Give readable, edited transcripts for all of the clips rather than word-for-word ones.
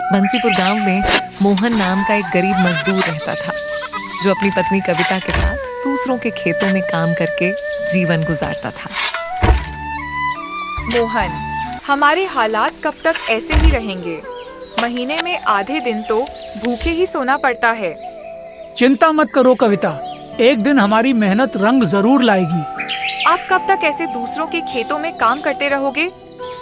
बंसीपुर गांव में मोहन नाम का एक गरीब मजदूर रहता था, जो अपनी पत्नी कविता के साथ दूसरों के खेतों में काम करके जीवन गुजारता था। मोहन, हमारे हालात कब तक ऐसे ही रहेंगे? महीने में आधे दिन तो भूखे ही सोना पड़ता है। चिंता मत करो कविता, एक दिन हमारी मेहनत रंग जरूर लाएगी। आप कब तक ऐसे दूसरों के खेतों में काम करते रहोगे?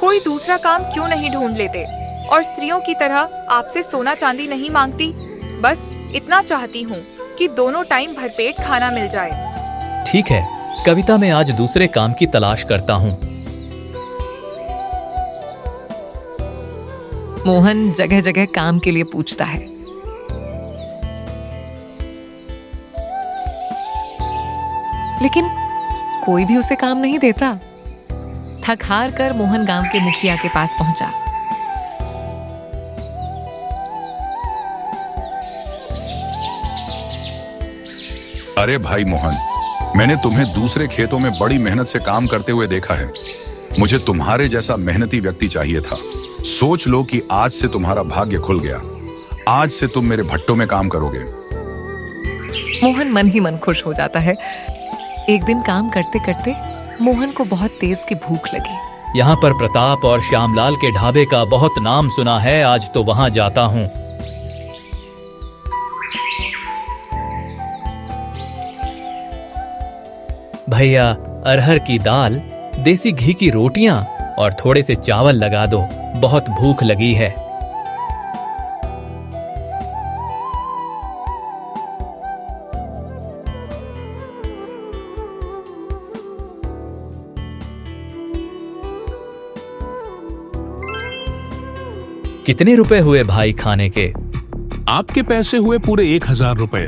कोई दूसरा काम क्यों नहीं ढूंढ लेते? और स्त्रियों की तरह आपसे सोना चांदी नहीं मांगती, बस इतना चाहती हूँ कि दोनों टाइम भरपेट खाना मिल जाए। ठीक है कविता, मैं आज दूसरे काम की तलाश करता हूँ। मोहन जगह जगह काम के लिए पूछता है, लेकिन कोई भी उसे काम नहीं देता। थक हार कर मोहन गांव के मुखिया के पास पहुंचा। अरे भाई मोहन, मैंने तुम्हें दूसरे खेतों में बड़ी मेहनत से काम करते हुए देखा है। मुझे तुम्हारे जैसा मेहनती व्यक्ति चाहिए था। सोच लो कि आज से तुम्हारा भाग्य खुल गया। आज से तुम मेरे भट्टों में काम करोगे। मोहन मन ही मन खुश हो जाता है। एक दिन काम करते करते मोहन को बहुत तेज की भूख लगी। यहाँ पर प्रताप और श्यामलाल के ढाबे का बहुत नाम सुना है, आज तो वहाँ जाता हूँ। भैया, अरहर की दाल, देसी घी की रोटियां और थोड़े से चावल लगा दो, बहुत भूख लगी है। कितने रुपए हुए भाई खाने के? आपके पैसे हुए पूरे 1000 रुपए।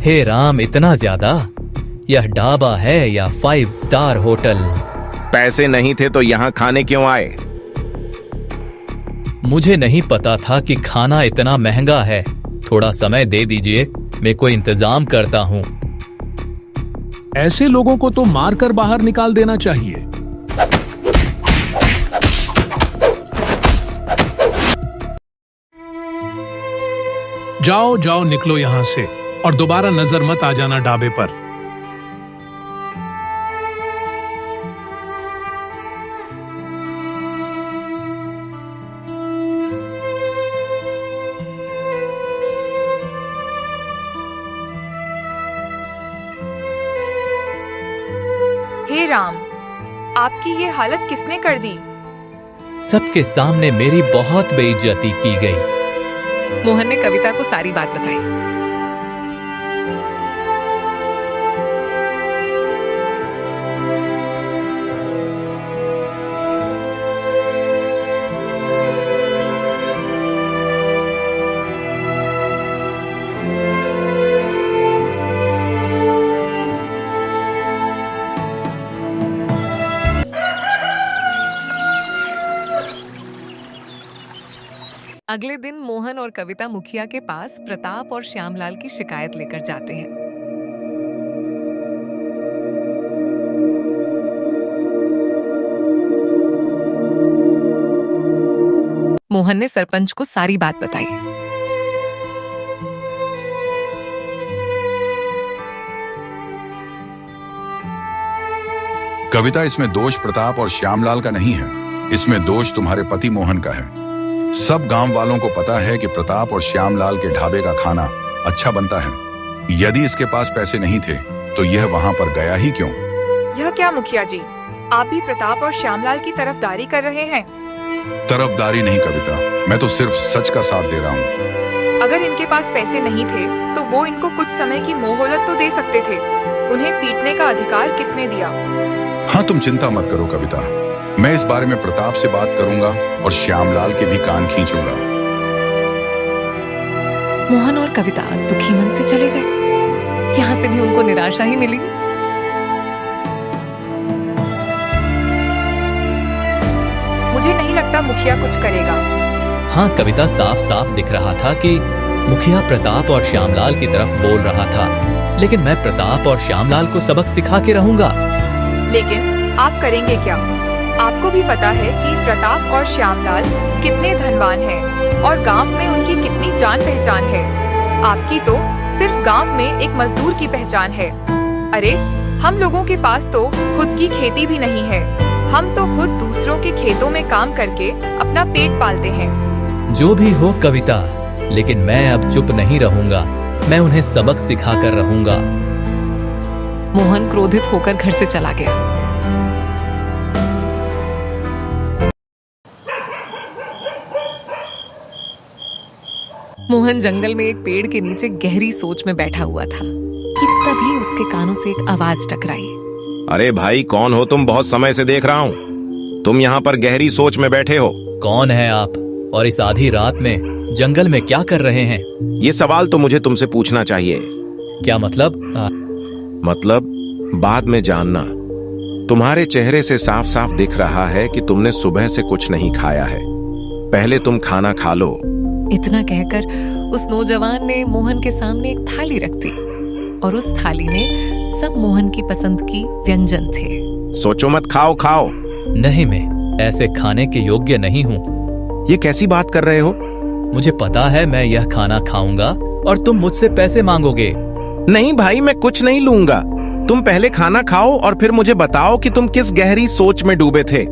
हे राम, इतना ज्यादा? यह ढाबा है या 5 स्टार होटल? पैसे नहीं थे तो यहाँ खाने क्यों आए? मुझे नहीं पता था कि खाना इतना महंगा है। थोड़ा समय दे दीजिए, मैं कोई इंतजाम करता हूँ। ऐसे लोगों को तो मारकर बाहर निकाल देना चाहिए। जाओ जाओ, निकलो यहां से और दोबारा नजर मत आ जाना ढाबे पर। हे राम, आपकी ये हालत किसने कर दी? सबके सामने मेरी बहुत बेइज्जती की गई। मोहन ने कविता को सारी बात बताई। अगले दिन मोहन और कविता मुखिया के पास प्रताप और श्यामलाल की शिकायत लेकर जाते हैं। मोहन ने सरपंच को सारी बात बताई। कविता, इसमें दोष प्रताप और श्यामलाल का नहीं है, इसमें दोष तुम्हारे पति मोहन का है। सब गांव वालों को पता है कि प्रताप और श्यामलाल के ढाबे का खाना अच्छा बनता है। यदि इसके पास पैसे नहीं थे तो यह वहां पर गया ही क्यों? यह क्या मुखिया जी, आप भी प्रताप और श्यामलाल की तरफदारी कर रहे हैं? तरफदारी नहीं कविता, मैं तो सिर्फ सच का साथ दे रहा हूँ। अगर इनके पास पैसे नहीं थे तो वो इनको कुछ समय की मोहलत तो दे सकते थे। उन्हें पीटने का अधिकार किसने दिया? हाँ, तुम चिंता मत करो कविता, मैं इस बारे में प्रताप से बात करूंगा और श्यामलाल के भी कान खींचूंगा। मोहन और कविता दुखी मन से चले गए। यहाँ से भी उनको निराशा ही मिली। मुझे नहीं लगता मुखिया कुछ करेगा। हाँ, कविता, साफ साफ दिख रहा था कि मुखिया प्रताप और श्यामलाल की तरफ बोल रहा था, लेकिन मैं प्रताप और श्यामलाल को सबक सिखा के रहूंगा। लेकिन आप करेंगे क्या? आपको भी पता है कि प्रताप और श्यामलाल कितने धनवान हैं और गांव में उनकी कितनी जान पहचान है। आपकी तो सिर्फ गांव में एक मजदूर की पहचान है। अरे हम लोगों के पास तो खुद की खेती भी नहीं है। हम तो खुद दूसरों के खेतों में काम करके अपना पेट पालते हैं। जो भी हो कविता, लेकिन मैं अब चुप नहीं रहूंगा। मैं उन्हें सबक सिखा कर रहूंगा। मोहन क्रोधित होकर घर से चला गया। मोहन जंगल में एक पेड़ के नीचे गहरी सोच में बैठा हुआ था कि तभी उसके कानों से एक आवाज टकराई। अरे भाई, कौन हो तुम? बहुत समय से देख रहा हूँ तुम यहाँ पर गहरी सोच में बैठे हो। कौन है आप और इस आधी रात में जंगल में क्या कर रहे हैं? ये सवाल तो मुझे तुमसे पूछना चाहिए। क्या मतलब? मतलब बाद में जानना। तुम्हारे चेहरे से साफ साफ दिख रहा है कि तुमने सुबह से कुछ नहीं खाया है। पहले तुम खाना खा लो। इतना कहकर उस नौजवान ने मोहन के सामने एक थाली रख दी और उस थाली में सब मोहन की पसंद की व्यंजन थे। सोचो मत, खाओ खाओ। नहीं, मैं ऐसे खाने के योग्य नहीं हूँ। ये कैसी बात कर रहे हो? मुझे पता है मैं यह खाना खाऊंगा और तुम मुझसे पैसे मांगोगे। नहीं भाई, मैं कुछ नहीं लूंगा। तुम पहले खाना खाओ और फिर मुझे बताओ कि तुम किस गहरी सोच में डूबे थे।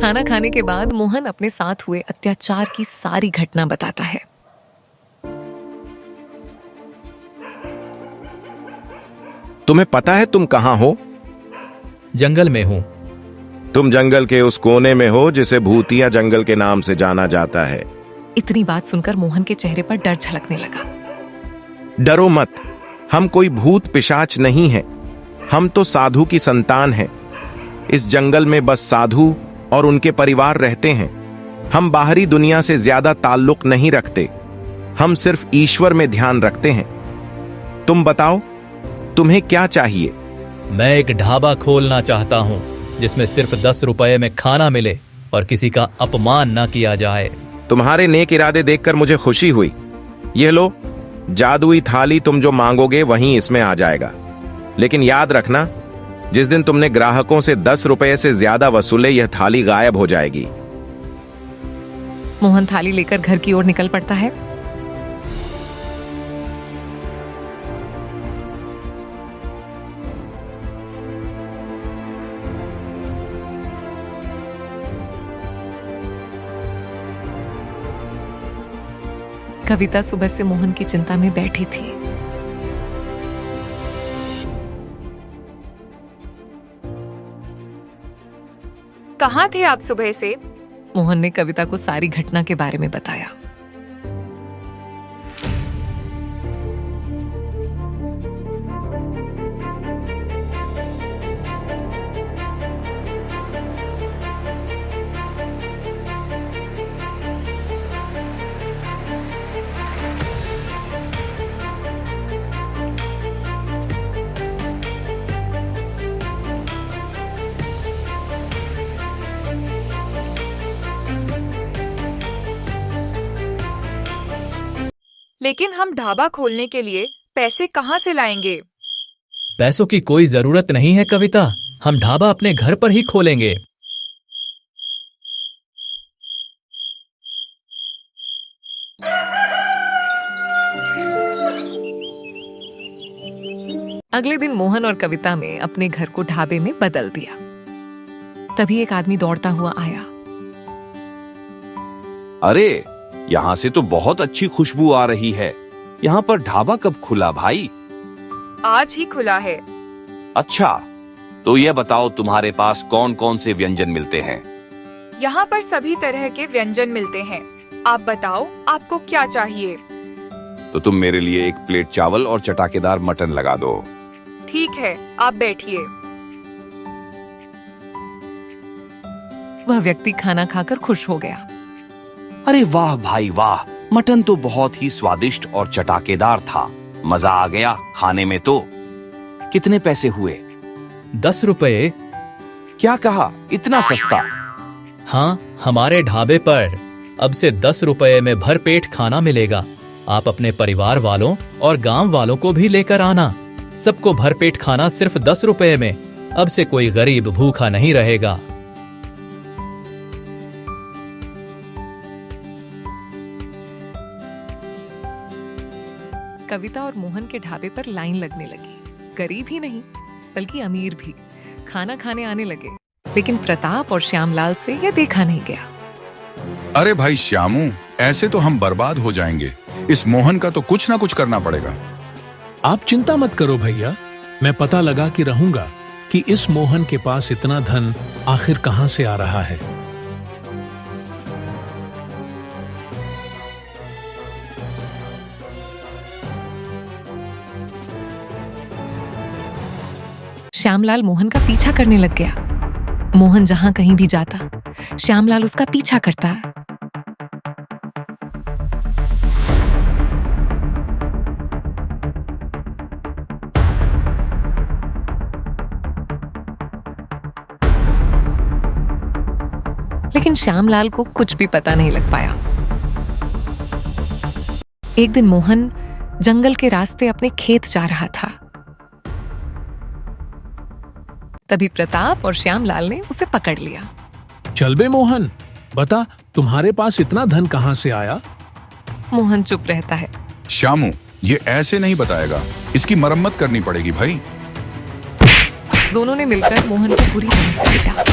खाना खाने के बाद मोहन अपने साथ हुए अत्याचार की सारी घटना बताता है। तुम्हें पता है तुम कहाँ हो? जंगल में हूँ। तुम जंगल के उस कोने में हो जिसे भूतिया जंगल के नाम से जाना जाता है। इतनी बात सुनकर मोहन के चेहरे पर डर झलकने लगा। डरो मत, हम कोई भूत पिशाच नहीं है। हम तो साधु की संतान हैं। इस जंगल में बस साधु और उनके परिवार रहते हैं। हम बाहरी दुनिया से ज्यादा ताल्लुक नहीं रखते। हम सिर्फ ईश्वर में ध्यान रखते हैं। तुम बताओ, तुम्हें क्या चाहिए? मैं एक ढाबा खोलना चाहता हूँ जिसमें सिर्फ 10 रुपए में खाना मिले और किसी का अपमान न किया जाए। तुम्हारे नेक इरादे देखकर मुझे खुशी हुई। यह लो, जादुई थाली तुम जो मांगोगे वहीं इसमें आ जाएगा। लेकिन याद रखना, जिस दिन तुमने ग्राहकों से 10 रुपए से ज्यादा वसूले, यह थाली गायब हो जाएगी। मोहन थाली लेकर घर की ओर निकल पड़ता है। कविता सुबह से मोहन की चिंता में बैठी थी। कहाँ थे आप सुबह से? मोहन ने कविता को सारी घटना के बारे में बताया। लेकिन हम ढाबा खोलने के लिए पैसे कहाँ से लाएंगे? पैसों की कोई जरूरत नहीं है कविता। हम ढाबा अपने घर पर ही खोलेंगे। अगले दिन मोहन और कविता ने अपने घर को ढाबे में बदल दिया। तभी एक आदमी दौड़ता हुआ आया। अरे, यहाँ से तो बहुत अच्छी खुशबू आ रही है। यहाँ पर ढाबा कब खुला भाई? आज ही खुला है। अच्छा, तो यह बताओ तुम्हारे पास कौन कौन से व्यंजन मिलते हैं? यहाँ पर सभी तरह के व्यंजन मिलते हैं। आप बताओ, आपको क्या चाहिए? तो तुम मेरे लिए एक प्लेट चावल और चटाकेदार मटन लगा दो। ठीक है, आप बैठिए। वह व्यक्ति खाना खाकर खुश हो गया। अरे वाह भाई वाह, मटन तो बहुत ही स्वादिष्ट और चटाकेदार था। मजा आ गया खाने में तो। कितने पैसे हुए? 10 रुपए। क्या कहा, इतना सस्ता? हाँ, हमारे ढाबे पर अब से 10 रुपए में भरपेट खाना मिलेगा। आप अपने परिवार वालों और गांव वालों को भी लेकर आना। सबको भरपेट खाना सिर्फ 10 रुपए में। अब से कोई गरीब भूखा नहीं रहेगा। कविता और मोहन के ढाबे पर लाइन लगने लगी। गरीब ही नहीं बल्कि अमीर भी खाना खाने आने लगे। लेकिन प्रताप और श्यामलाल से यह देखा नहीं गया। अरे भाई श्यामू, ऐसे तो हम बर्बाद हो जाएंगे। इस मोहन का तो कुछ ना कुछ करना पड़ेगा। आप चिंता मत करो भैया, मैं पता लगा कि रहूंगा कि इस मोहन के पास इतना धन आखिर कहां से आ रहा है। श्यामलाल मोहन का पीछा करने लग गया। मोहन जहां कहीं भी जाता, श्यामलाल उसका पीछा करता। लेकिन श्यामलाल को कुछ भी पता नहीं लग पाया। एक दिन मोहन जंगल के रास्ते अपने खेत जा रहा था। तभी प्रताप और श्यामलाल ने उसे पकड़ लिया। चल बे मोहन, बता तुम्हारे पास इतना धन कहां से आया? मोहन चुप रहता है। श्यामू, ये ऐसे नहीं बताएगा, इसकी मरम्मत करनी पड़ेगी भाई। दोनों ने मिलकर मोहन को बुरी तरह से पिटा।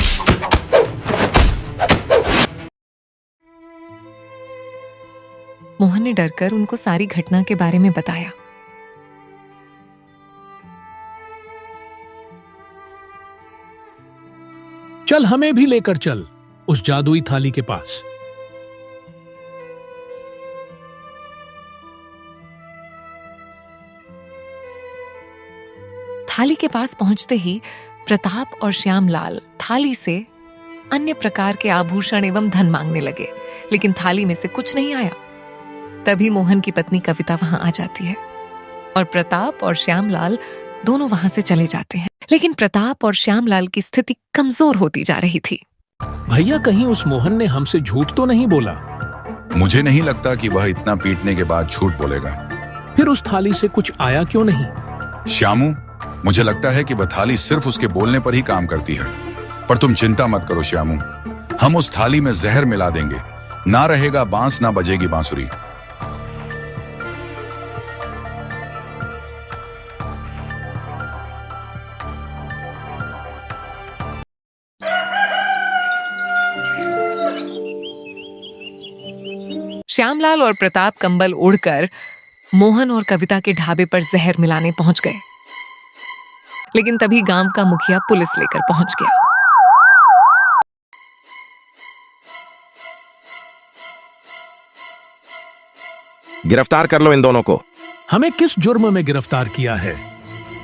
मोहन ने डरकर उनको सारी घटना के बारे में बताया। चल हमें भी लेकर चल उस जादुई थाली के पास। थाली के पास पहुंचते ही प्रताप और श्यामलाल थाली से अन्य प्रकार के आभूषण एवं धन मांगने लगे, लेकिन थाली में से कुछ नहीं आया। तभी मोहन की पत्नी कविता वहां आ जाती है और प्रताप और श्यामलाल दोनों वहां से चले जाते हैं। लेकिन प्रताप और श्यामलाल की स्थिति कमजोर होती जा रही थी। भैया, कहीं उस मोहन ने हमसे झूठ तो नहीं बोला? मुझे नहीं लगता कि वह इतना पीटने के बाद झूठ बोलेगा। फिर उस थाली से कुछ आया क्यों नहीं? श्यामू, मुझे लगता है कि वह थाली सिर्फ उसके बोलने पर ही काम करती है। पर तुम चिंता मत करो श्यामू, हम उस थाली में जहर मिला देंगे। ना रहेगा बांस, ना बजेगी बांसुरी। श्यामलाल और प्रताप कंबल ओढ़कर मोहन और कविता के ढाबे पर जहर मिलाने पहुंच गए। लेकिन तभी गांव का मुखिया पुलिस लेकर पहुंच गया। गिरफ्तार कर लो इन दोनों को। हमें किस जुर्म में गिरफ्तार किया है?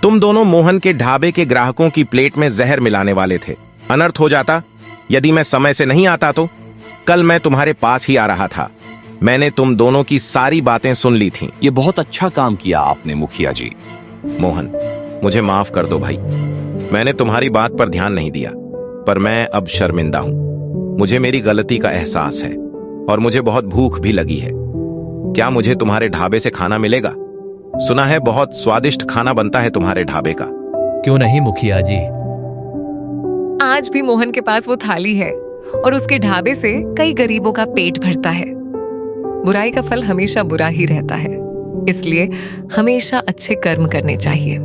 तुम दोनों मोहन के ढाबे के ग्राहकों की प्लेट में जहर मिलाने वाले थे। अनर्थ हो जाता यदि मैं समय से नहीं आता तो। कल मैं तुम्हारे पास ही आ रहा था। मैंने तुम दोनों की सारी बातें सुन ली थीं। ये बहुत अच्छा काम किया आपने मुखिया जी। मोहन, मुझे माफ कर दो भाई। मैंने तुम्हारी बात पर ध्यान नहीं दिया, पर मैं अब शर्मिंदा हूं। मुझे मेरी गलती का एहसास है और मुझे बहुत भूख भी लगी है। क्या मुझे तुम्हारे ढाबे से खाना मिलेगा? सुना है बहुत स्वादिष्ट खाना बनता है तुम्हारे ढाबे का। क्यों नहीं मुखिया जी। आज भी मोहन के पास वो थाली है और उसके ढाबे से कई गरीबों का पेट भरता है। बुराई का फल हमेशा बुरा ही रहता है, इसलिए हमेशा अच्छे कर्म करने चाहिए।